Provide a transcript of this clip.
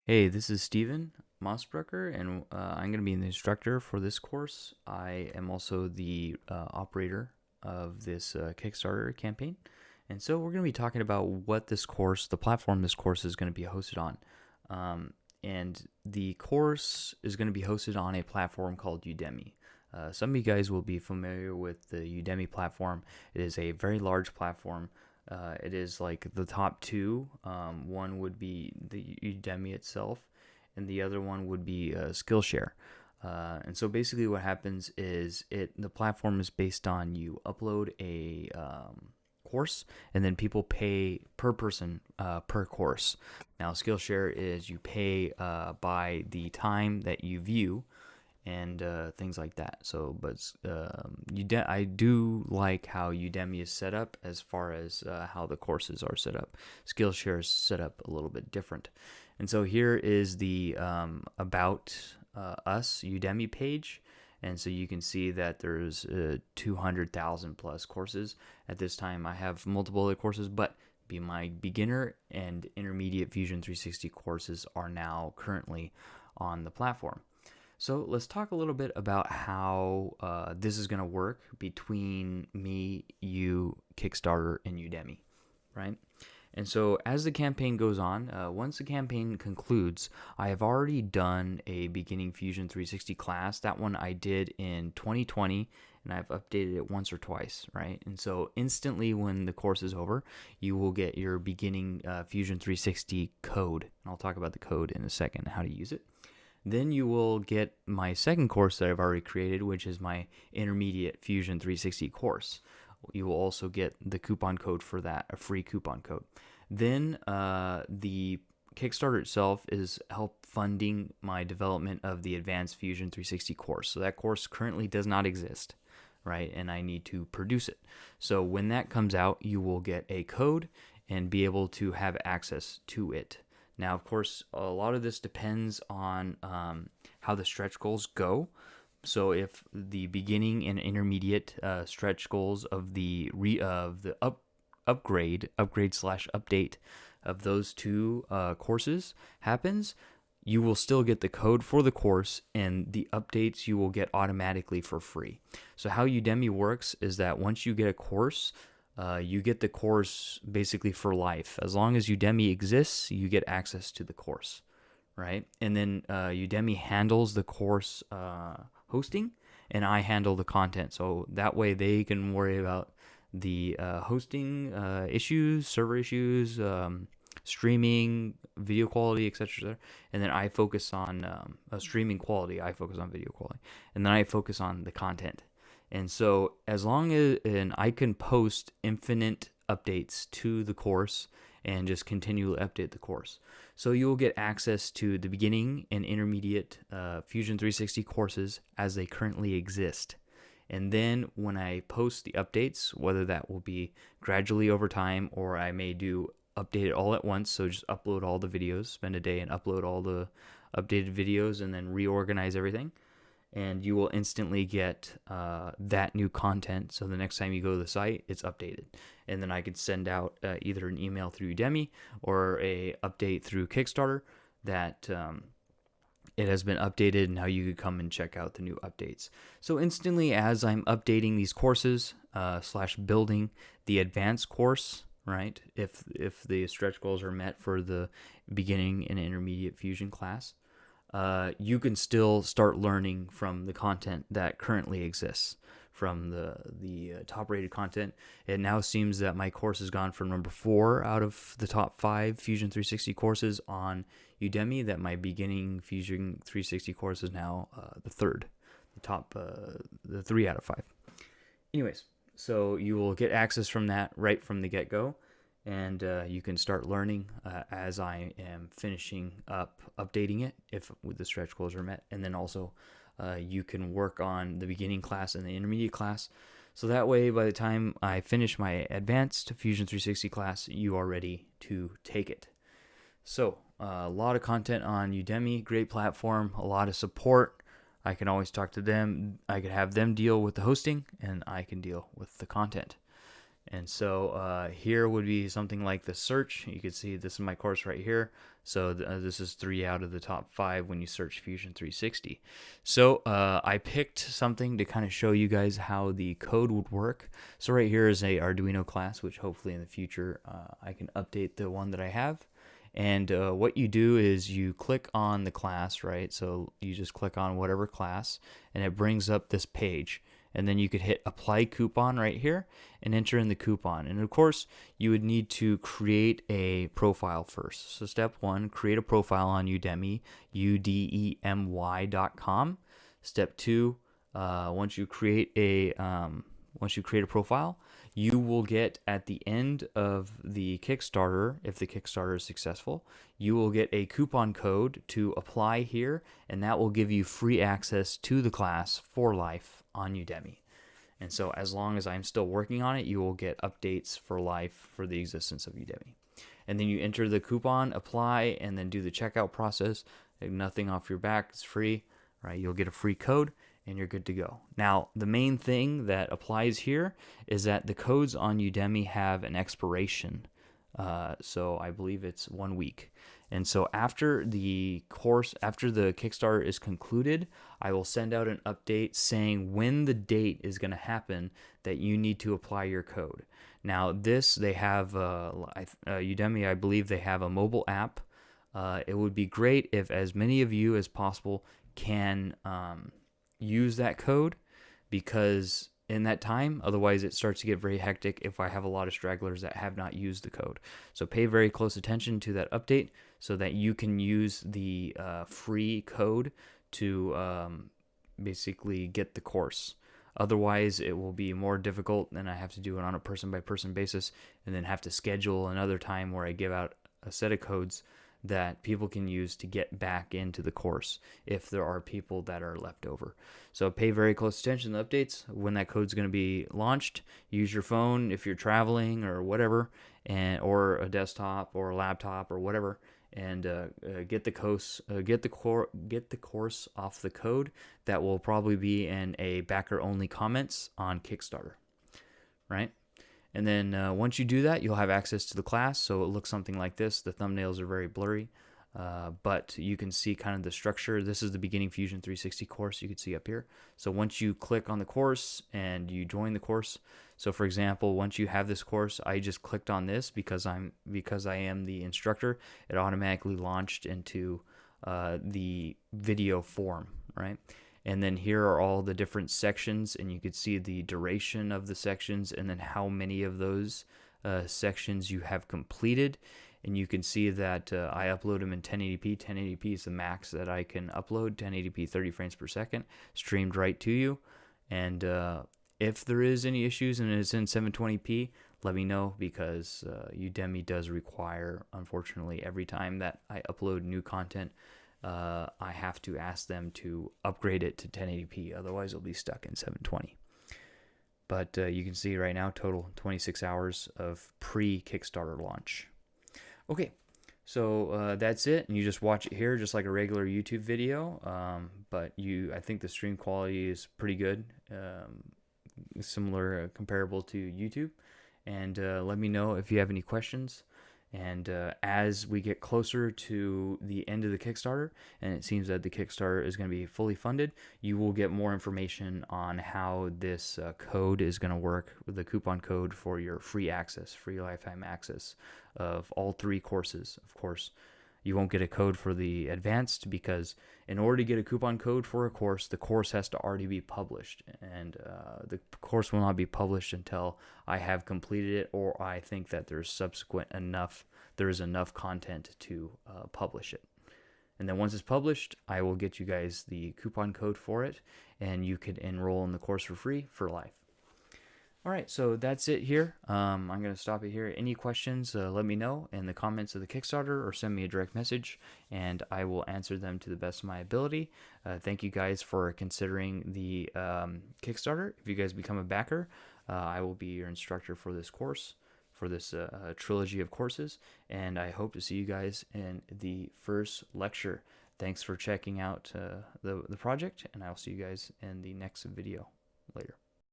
Hey, this is Steven Mossbrucker, and I'm going to be the instructor for this course. I am also the operator of this Kickstarter campaign. And so we're going to be talking about what this course, the platform this course is going to be hosted on. And the course is going to be hosted on a platform called Udemy. Some of you guys will be familiar with the Udemy platform. It is a very large platform. It is like the top two. One would be the Udemy itself, and the other one would be Skillshare. And so basically, what happens is the platform is based on you upload a course, and then people pay per person per course. Now, Skillshare is you pay by the time that you view and things like that. So, but I do like how Udemy is set up as far as how the courses are set up. Skillshare is set up a little bit different. And so here is the About Us Udemy page. And so you can see that there's 200,000 plus courses. At this time, I have multiple other courses, but my beginner and intermediate Fusion 360 courses are now currently on the platform. So let's talk a little bit about how this is going to work between me, you, Kickstarter, and Udemy, right? And so as the campaign goes on, once the campaign concludes, I have already done a beginning Fusion 360 class. That one I did in 2020, and I've updated it once or twice, right? And so instantly when the course is over, you will get your beginning Fusion 360 code. And I'll talk about the code in a second, how to use it. Then you will get my second course that I've already created, which is my intermediate Fusion 360 course. You will also get the coupon code for that, a free coupon code. Then the Kickstarter itself is help funding my development of the Advanced Fusion 360 course. So that course currently does not exist, right? And I need to produce it. So when that comes out, you will get a code and be able to have access to it. Now, of course, a lot of this depends on how the stretch goals go. So, if the beginning and intermediate stretch goals of the upgrade slash update of those two courses happens, you will still get the code for the course, and the updates you will get automatically for free. So, how Udemy works is that once you get a course, you get the course basically for life. As long as Udemy exists, you get access to the course, right? And then Udemy handles the course hosting, and I handle the content. So that way they can worry about the hosting issues, server issues, streaming, video quality, etc. And then I focus on streaming quality. I focus on video quality, and then I focus on the content. And so as long as I can post infinite updates to the course and just continually update the course. So you will get access to the beginning and intermediate Fusion 360 courses as they currently exist. And then when I post the updates, whether that will be gradually over time or I may do update it all at once, so just upload all the videos, spend a day and upload all the updated videos and then reorganize everything, and you will instantly get that new content. So the next time you go to the site, it's updated. And then I could send out either an email through Udemy or a update through Kickstarter that it has been updated, and now you could come and check out the new updates. So instantly as I'm updating these courses slash building the advanced course, right, if the stretch goals are met for the beginning and intermediate Fusion class, you can still start learning from the content that currently exists, from the top-rated content. It now seems that my course has gone from number 4 out of the top 5 Fusion 360 courses on Udemy, that my beginning Fusion 360 course is now the third, the 3 out of 5. Anyways, so you will get access from that right from the get-go. And you can start learning as I am finishing up updating it if the stretch goals are met. And then also you can work on the beginning class and the intermediate class. So that way, by the time I finish my advanced Fusion 360 class, you are ready to take it. So a lot of content on Udemy, great platform, a lot of support. I can always talk to them. I could have them deal with the hosting, and I can deal with the content. And so here would be something like the search. You can see this is my course right here. So this is 3 out of the top 5 when you search Fusion 360. So I picked something to kind of show you guys how the code would work. So right here is a Arduino class, which hopefully in the future I can update the one that I have. And what you do is you click on the class, right? So you just click on whatever class, and it brings up this page. And then you could hit apply coupon right here and enter in the coupon. And of course, you would need to create a profile first. So step 1, create a profile on Udemy, udemy.com. Step 2, once you create a profile, you will get at the end of the Kickstarter, if the Kickstarter is successful, you will get a coupon code to apply here, and that will give you free access to the class for life on Udemy. And so as long as I'm still working on it, you will get updates for life for the existence of Udemy. And then you enter the coupon, apply, and then do the checkout process. Nothing off your back, it's free, right? You'll get a free code and you're good to go. Now, the main thing that applies here is that the codes on Udemy have an expiration. So I believe it's 1 week. And so after the Kickstarter is concluded, I will send out an update saying when the date is going to happen that you need to apply your code. Now, they have, Udemy, I believe they have a mobile app. It would be great if as many of you as possible can use that code, because in that time, otherwise it starts to get very hectic if I have a lot of stragglers that have not used the code. So pay very close attention to that update so that you can use the free code to basically get the course. Otherwise, it will be more difficult, and I have to do it on a person-by-person basis and then have to schedule another time where I give out a set of codes that people can use to get back into the course if there are people that are left over. So pay very close attention to the updates when that code's going to be launched. Use your phone if you're traveling or whatever, or a desktop or a laptop or whatever, and get the course off the code. That will probably be in a backer only comments on Kickstarter, right? And then once you do that, you'll have access to the class. So it looks something like this. The thumbnails are very blurry, but you can see kind of the structure. This is the beginning Fusion 360 course you can see up here. So once you click on the course and you join the course, so for example, once you have this course, I just clicked on this because I am the instructor. It automatically launched into the video form, right? And then here are all the different sections, and you could see the duration of the sections and then how many of those sections you have completed. And you can see that I upload them in 1080p. 1080p is the max that I can upload, 1080p 30 frames per second, streamed right to you. And if there is any issues and it's in 720p, let me know, because Udemy does require, unfortunately, every time that I upload new content, I have to ask them to upgrade it to 1080p. Otherwise, it'll be stuck in 720. But you can see right now, total 26 hours of pre-Kickstarter launch. Okay, so that's it. And you just watch it here, just like a regular YouTube video. But I think the stream quality is pretty good, similar, comparable to YouTube. And let me know if you have any questions. And as we get closer to the end of the Kickstarter, and it seems that the Kickstarter is going to be fully funded, you will get more information on how this code is going to work with the coupon code for your free access, free lifetime access of all 3 courses. Of course, you won't get a code for the advanced, because in order to get a coupon code for a course, the course has to already be published. And the course will not be published until I have completed it, or I think that there is enough content to publish it. And then once it's published, I will get you guys the coupon code for it, and you could enroll in the course for free for life. All right, so that's it here. I'm going to stop it here. Any questions, let me know in the comments of the Kickstarter, or send me a direct message, and I will answer them to the best of my ability. Thank you guys for considering the Kickstarter. If you guys become a backer, I will be your instructor for this course, for this trilogy of courses, and I hope to see you guys in the first lecture. Thanks for checking out the project, and I'll see you guys in the next video later.